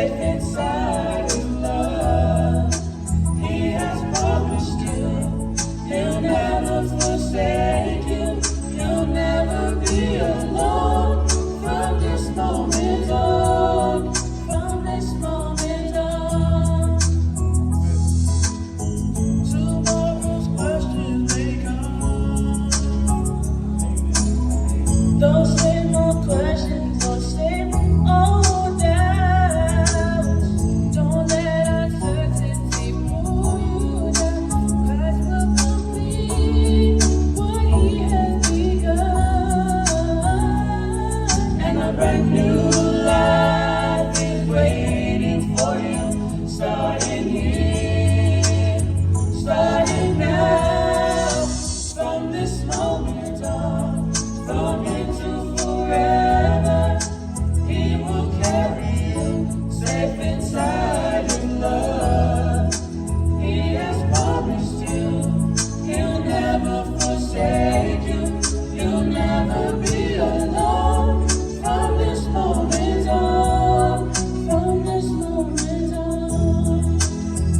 safe inside His love. He has promised you He'll never forsake you. You'll never be alone from this moment on. From this moment on. Tomorrow's questions may come. Don't say more questions, don't say more doubts. Don't let uncertainty pull you down. Christ will complete what He has begun. And a brand new life is waiting for you, starting here, starting now. From this moment on, from here to forever, He will carry you safe inside His love. He has promised you He'll never forsake you. You'll never be alone from this moment on. From this moment on.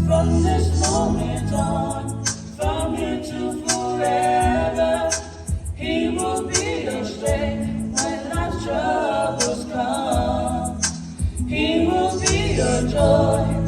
From this moment on. From here to forever, He will be your strength when life's troubles come. He will be your joy